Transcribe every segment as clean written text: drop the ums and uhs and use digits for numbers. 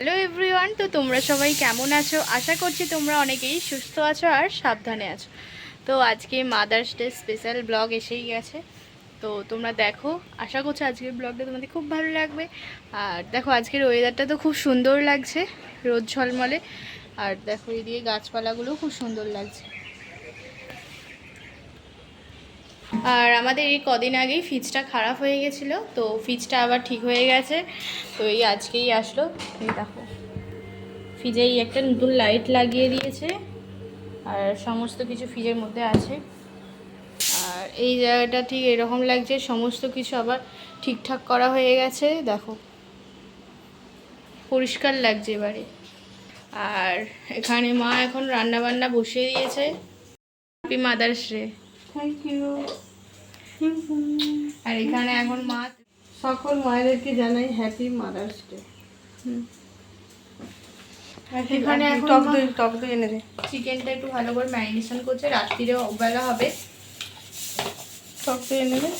Hello everyone, তো তোমরা সবাই কেমন আছো? আশা করছি তোমরা অনেকেই সুস্থ আছো আর সাবধানে আছো। তো আজকে মাদার্স ডে স্পেশাল ব্লগ এসেই গেছে। তো তোমরা দেখো, আশা করছি আজকের ব্লগটা তোমাদের খুব ভালো লাগবে। আর দেখো, আজকের ওয়েদারটা তো খুব সুন্দর লাগছে, রোদ ঝলমলে। আর দেখো, এদিকে গাছপালাগুলোও খুব সুন্দর লাগছে। আর আমাদের এই কদিন আগেই ফ্রিজটা খারাপ হয়ে গেছিলো, তো ফ্রিজটা আবার ঠিক হয়ে গেছে। তো এই আজকেই আসলো। এই দেখো, ফ্রিজেই একটা নতুন লাইট লাগিয়ে দিয়েছে আর সমস্ত কিছু ফ্রিজের মধ্যে আছে। আর এই জায়গাটা ঠিক এরকম লাগছে, সমস্ত কিছু আবার ঠিকঠাক করা হয়ে গেছে। দেখো, পরিষ্কার লাগছে এবারে। আর এখানে মা এখন রান্না বান্না বসিয়ে দিয়েছে। Happy mother's day. Thank you. আর এখানে এখন মা সকল মায়েদেরকে জানাই হ্যাপি মাদার্স ডে। এখানে এখন টক দই এনে দে। চিকেনটা একটু ভালো করে ম্যারিনেশন করছে, রাত্রিরে বেলা হবে। টক দই এনে দে।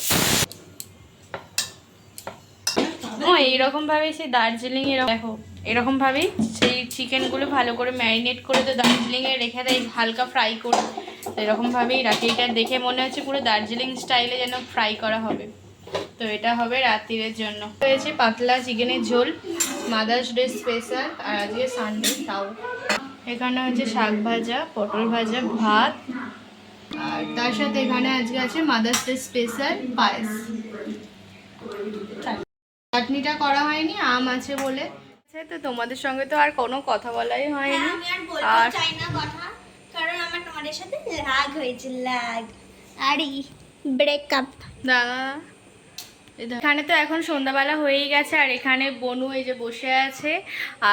এইরকমভাবেই সেই দার্জিলিংয়ে দেখো, এরকমভাবেই সেই চিকেনগুলো ভালো করে ম্যারিনেট করে তো দার্জিলিংয়ে রেখে দেয়, হালকা ফ্রাই করে। তো এরকমভাবেই রাখি। এটা দেখে মনে হচ্ছে পুরো দার্জিলিং স্টাইলে যেন ফ্রাই করা হবে। তো এটা হবে রাত্রিরের জন্য। হয়েছে পাতলা চিকেনের ঝোল, মাদার্স ডে স্পেশাল। আর আজকে সানডে, তাও এখানে হচ্ছে শাক ভাজা, পটল ভাজা, ভাত। আর তার সাথে এখানে আজকে আছে মাদার্স ডে স্পেশাল পায়েস। চাটনিটা করা হয়নি, আম আছে বলে। তো তোমাদের সঙ্গে তো আর কোনো কথা বলাই হয়নি। আমি আর বলতে চাই না কথা, কারণ আমার তোমাদের সাথে লাগ হয়েছে, লাগ আরে ব্রেকআপ। দাদা, এখানে তো এখন সন্ধ্যাবেলা হয়েই গেছে। আর এখানে বনু এই যে বসে আছে।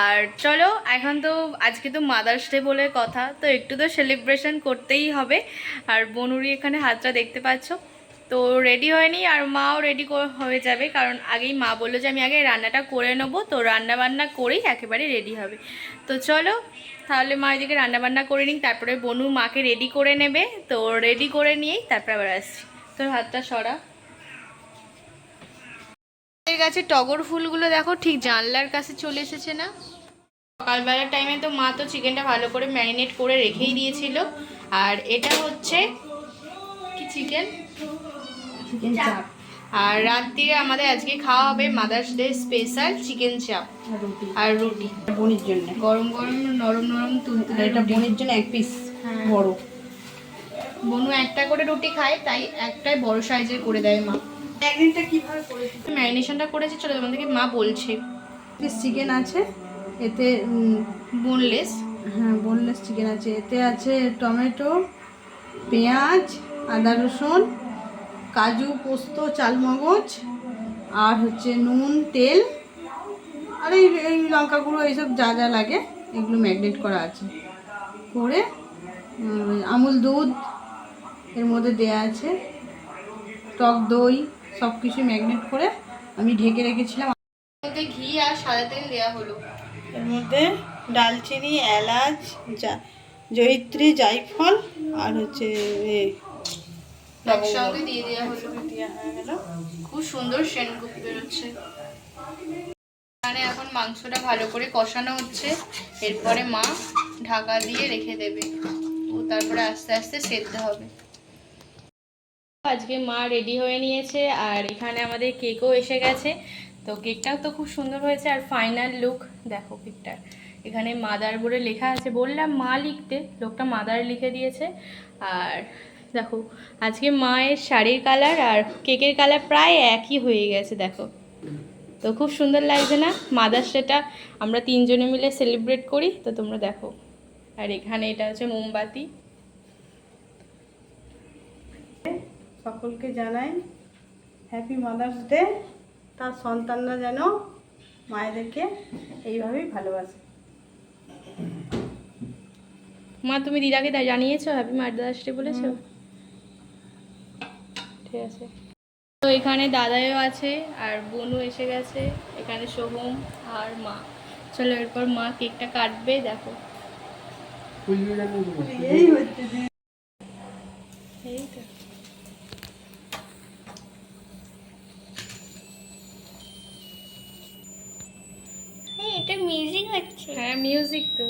আর চলো, এখন তো আজকে তো মাদার্স ডে বলে কথা, তো একটু তো সেলিব্রেশন করতেই হবে। আর বনুরই এখানে হাতটা দেখতে পাচ্ছ। তো রেডি হয়নি, আর মাও রেডি হয়ে যাবে, কারণ আগেই মা বললো যে আমি আগে রান্নাটা করে নেবো, তো রান্না বান্না করেই একেবারে রেডি হবে। তো চলো তাহলে মা এদিকে রান্নাবান্না করে নিই, তারপরে বনু মাকে রেডি করে নেবে। তো রেডি করে নিয়েই তারপরে আবার আসছি। তোর হাতটা সরা। গাছে টগর ফুলগুলো দেখো ঠিক জানলার কাছে চলে এসেছে না? সকালবেলার টাইমে তো মা তো চিকেনটা ভালো করে ম্যারিনেট করে রেখেই দিয়েছিল। আর এটা হচ্ছে কি চিকেন চাপ আর রাত্রিরে আমাদের আজকে খাওয়া হবে মাদার্স ডে স্পেশাল চিকেন চাপ আর রুটি। বোনের জন্য গরম গরম নরম নরম তুলতুলে। এটা বোনের জন্য এক পিস বড়। বনু একটা করে রুটি খায়, তাই একটাই বড় সাইজের করে দেয় মা। একদিনটা কিভাবে করেছি? ম্যারিনেশনটা করেছে, চলো তোমাদেরকে মা বলছে। পিস চিকেন আছে এতে, বোনলেস। হ্যাঁ বোনলেস চিকেন আছে। এতে আছে টমেটো, পেঁয়াজ, আদা রসুন, কাজু, পোস্ত, চালমগজ, আর হচ্ছে নুন, তেল, আর এই লঙ্কা গুঁড়ো, এইসব যা যা লাগে এগুলো ম্যাগনেট করা আছে করে। আমুল দুধ এর মধ্যে দেয়া আছে, টক দই, সব কিছু ম্যাগনেট করে আমি ঢেকে রেখেছিলাম। মধ্যে ঘি আর সাদা তেল দেওয়া হলো। এর মধ্যে ডালচিনি, এলাচ, জয়িত্রী, জায়ফল আর হচ্ছে একসঙ্গে দিয়ে দেওয়া হলো। দেওয়া হয়ে গেল। খুব সুন্দর সেন্ট বেরোচ্ছে। এখানে এখন মাংসটা ভালো করে কষানো হচ্ছে, এরপরে মা ঢাকা দিয়ে রেখে দেবে, ও তারপরে আস্তে আস্তে সেদ্ধ হবে। আজকে মা রেডি হয়ে নিয়েছে, আর এখানে আমাদের কেকও এসে গেছে। তো কেকটাও তো খুব সুন্দর হয়েছে। আর ফাইনাল লুক দেখো কেকটার। এখানে মাদার বলে লেখা আছে, বললাম মা লিখতে, লোকটা মাদার লিখে দিয়েছে। আর দেখো, আজকে মায়ের শাড়ির কালার আর কেকের কালার প্রায় একই হয়ে গেছে দেখো। তো খুব সুন্দর লাগছে না? মাদার্স ডেটা আমরা তিনজনে মিলে সেলিব্রেট করি, তো তোমরা দেখো। আর এখানে এটা হচ্ছে মোমবাতি। সকলকে জানাই হ্যাপি মাদার্স ডে। তার সন্তানরা যেন মায়েদেরকে এইভাবেই ভালোবাসে। মা, তুমি দিদাকে জানিয়েছো হ্যাপি মাদার্স ডে বলেছো? ঠিক আছে। তো এখানে দাদাও আছে আর বোনও এসে গেছে। এখানে সোহম আর মা। চলো এরপর মা কেকটা কাটবে, দেখো। এই হচ্ছে এই তো। এটা মিউজিক হচ্ছে। হ্যাঁ মিউজিক তো।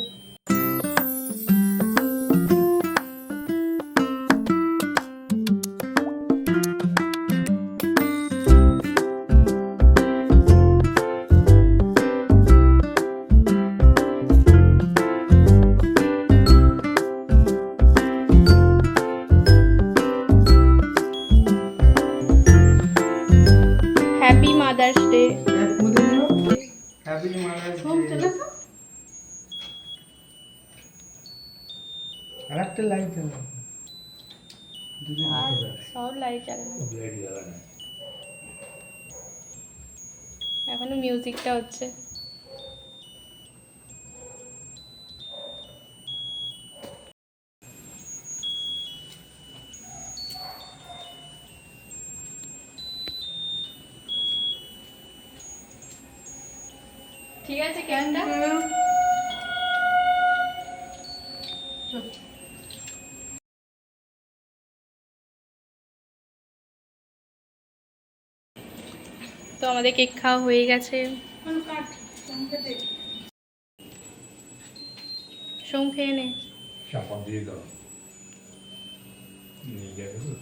Happy mother's day. Happy mother's সোম ডে। চলে আসো। আরেকটা লাইট জ্বালাও। দুদিন আর করে সব লাইট জ্বালানো, লাইট জ্বালানো। এখনো মিউজিকটা হচ্ছে। ঠিক আছে কেনটা তো আমাদের কেক খাওয়া হয়ে গেছে। সোম খেয়ে নে। চাপা দিয়ে দাও। নিয়ে যাবে তো।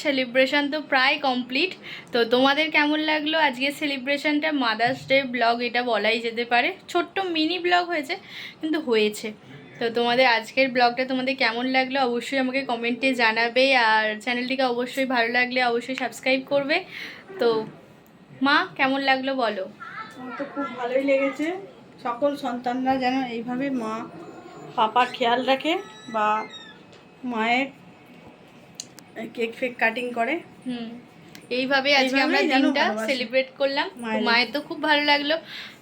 সেলিব্রেশন তো প্রায় কমপ্লিট। তো তোমাদের কেমন লাগলো আজকের সেলিব্রেশনটা? মাদার্স ডে ব্লগ এটা বলাই যেতে পারে, ছোট্ট মিনি ব্লগ হয়েছে কিন্তু হয়েছে। তো তোমাদের আজকের ব্লগটা তোমাদের কেমন লাগলো অবশ্যই আমাকে কমেন্টে জানাবে, আর চ্যানেলটিকে অবশ্যই ভালো লাগলে অবশ্যই সাবস্ক্রাইব করবে। তো মা কেমন লাগলো বলো? আমার তো খুব ভালোই লেগেছে। সকল সন্তানরা যেন এইভাবে মা পাপার খেয়াল রাখে বা মায়ের কেক ফেক কাটিং করে। এইভাবে আজকে আমরা এইভাবেই যেন দিনটা ভালোবাসে। সেলিব্রেট করলাম। তো মায়ের মায়ের তো খুব ভালো লাগলো,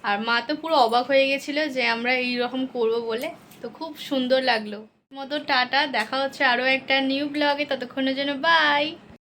আর মা তো পুরো অবাক হয়ে গেছিলো যে আমরা এই রকম করবো বলে। তো খুব সুন্দর লাগলো। মতো টাটা, দেখা হচ্ছে আরও একটা নিউ ব্লগে, ততক্ষণের জন্য বাই।